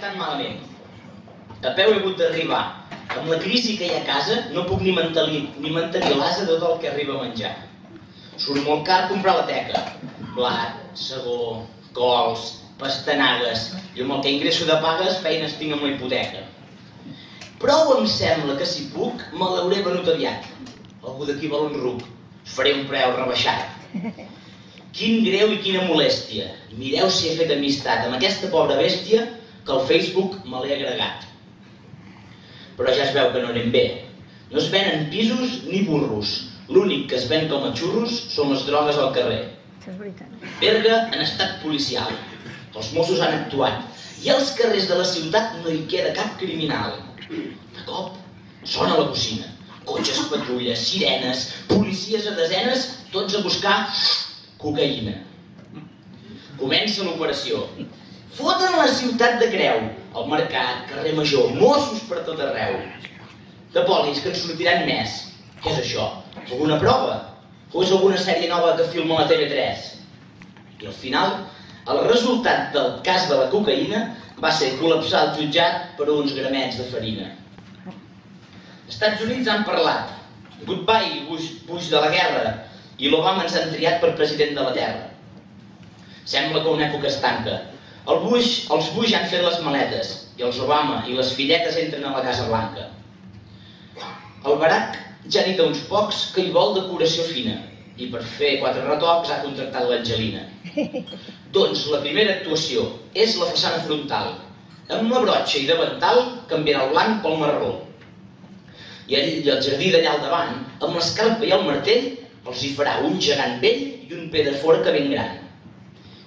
tan malament. A peu he hagut d'arribar. Amb la crisi que hi ha a casa no puc ni mantenir l'asa de tot el que arriba a menjar. Surt molt car comprar la teca. Blat, segó, cols, pastanagues, i amb el que ingresso de pagues feines tinc amb la hipoteca. Però em sembla que si puc me l'hauré venut aviat. Algú d'aquí vol un ruc. Faré un preu rebaixat. Quin greu i quina molèstia. Mireu si he fet amistat amb aquesta pobra bèstia que al Facebook me l'he agregat. Però ja es veu que no anem bé. No es venen pisos ni burros. L'únic que es ven com a xurros són les drogues al carrer. Berga en estat policial. Els Mossos han actuat. I als carrers de la ciutat no hi queda cap criminal. De cop, sona la bocina. Cotxes, patrulles, sirenes, policies a desenes, tots a buscar cocaïna. Comença l'operació. Foten la ciutat de creu. El mercat, carrer Major, Mossos per tot arreu. De polis que en sortiran més. Què és això? Alguna prova? O és alguna sèrie nova que filma la TV3? I al final, el resultat del cas de la cocaïna va ser col·lapsar el jutjat per uns gramets de farina. Els Estats Units han parlat. Goodbye, Bush de la guerra. I l'Obama ens han triat per president de la Terra. Sembla que una època es tanca. Els Bush han fet les maletes i els Obama i les filletes entren a la Casa Blanca. El Barack ja ha dit a uns pocs que hi vol decoració fina i per fer 4 retocs ha contractat l'Angelina. Doncs la primera actuació és la façana frontal. Amb la brotxa i davantal canviarà el blanc pel marró. I el jardí d'allà al davant, amb l'escarpa i el martell, els hi farà un gegant vell i un pedraforca ben gran.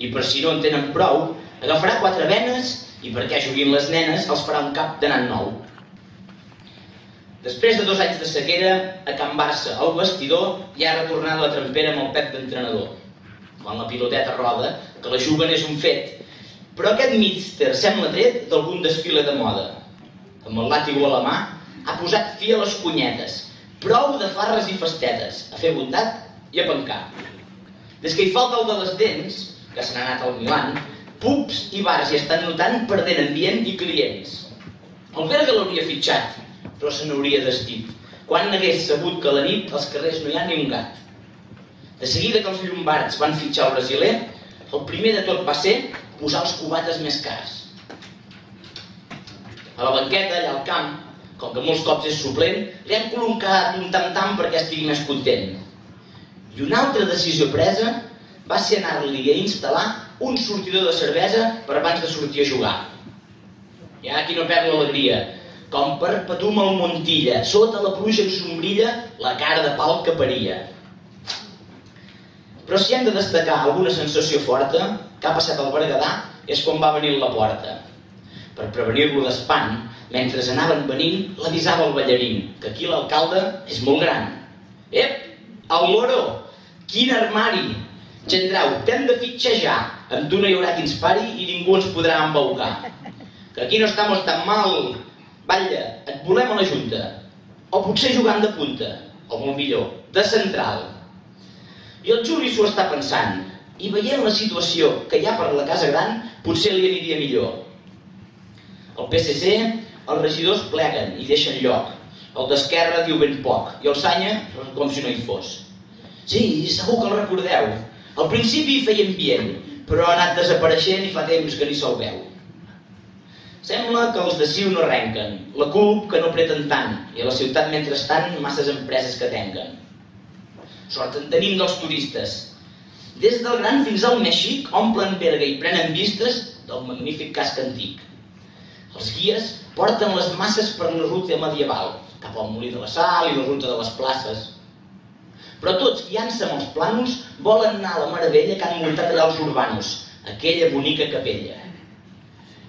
I per si no en tenen prou, agafarà 4 venes i perquè juguin les nenes els farà un cap de nan nou. Després de 2 anys de sequera, a Can Barça, al vestidor, ja ha retornat la trempera amb el pep d'entrenador. Quan la piloteta roda, que la juguen és un fet. Però aquest míster sembla tret d'algun desfile de moda. Amb el làtigo a la mà, ha posat fi a les cunyetes. Prou de farres i festetes, a fer bondat i a pencar. Des que hi falta el de les dents, que se n'ha anat al Milan, pubs i bars hi estan notant perdent ambient i clients. El Berga l'hauria fitxat, però se n'hauria destit. Quan n'hagués sabut que a la nit als carrers no hi ha ni un gat. De seguida que els llombards van fitxar el brasiler, el primer de tot va ser posar els cubates més cars. A la banqueta, allà al camp, com que molts cops és suplent, li han col·locat un tam-tam perquè estigui més content. I una altra decisió presa va ser anar-li a instal·lar un sortidor de cervesa per abans de sortir a jugar. Hi ha qui no perd l'alegria, com per Patum al Montilla, sota la pluja en sombrilla, la cara de pal que paria. Però si hem de destacar alguna sensació forta que ha passat al Berguedà és quan va venir a la porta. Per prevenir-lo d'espant, mentre anaven venint, l'avisava el ballarín, que aquí l'alcalde és molt gran. Ep, el loro, quin armari! Gendrau, t'hem de fitxar ja, amb tu no hi haurà qui ens pari i ningú ens podrà embaucar. Que aquí no estamos tan mal. Batlle, et volem a la Junta. O potser jugant de punta, o molt millor, de central. I el Juli s'ho està pensant, i veient la situació que hi ha per la Casa Gran, potser li aniria millor. El PSC, els regidors pleguen i deixen lloc. El d'Esquerra diu ben poc, i el Sanya, com si no hi fos. Sí, segur que el recordeu. Al principi feia ambient, però ha anat desapareixent i fa temps que ni se'l veu. Sembla que els de Ciu no arrenquen, la CUP que no apreten tant, i a la ciutat mentrestant masses empreses que tanquen. Sort en tenim dels turistes. Des del gran fins al més xic omplen Berga i prenen vistes del magnífic casc antic. Els guies porten les masses per la ruta medieval, cap al Molí de la Sal i la ruta de les places. Però tots, guiant-se amb els planos, volen anar a la meravella que han muntat allà els urbanos, aquella bonica capella.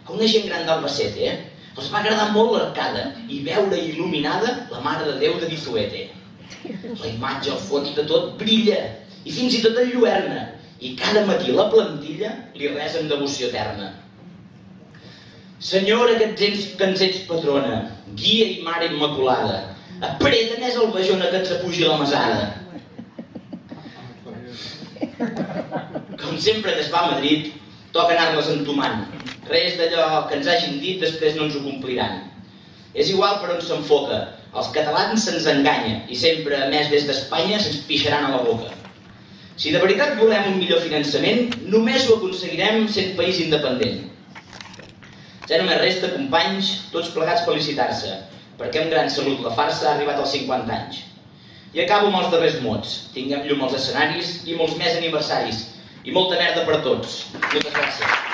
A una gent gran d'Albacete, els va agradar molt l'arcada i veure il·luminada la Mare de Déu de Dizuete. La imatge al fons de tot brilla, i fins i tot enlluerna, i cada matí la plantilla li resa amb devoció eterna. Senyora que ens ets patrona, guia i mare immaculada, apreta més el bajona que ens apugi la mesada. Com sempre des va a Madrid, toca anar-les entomant. Res d'allò que ens hagin dit després no ens ho compliran. És igual per on s'enfoca. Els catalans se'ns enganya i sempre, a més des d'Espanya, se'ns pixaran a la boca. Si de veritat volem un millor finançament, només ho aconseguirem sent país independent. Ja només resta, companys, tots plegats felicitar-se, perquè amb gran salut la farsa ha arribat als 50 anys. I acabo amb els darrers mots. Tinguem llum als escenaris i molts més aniversaris. I molta merda per tots. Moltes gràcies.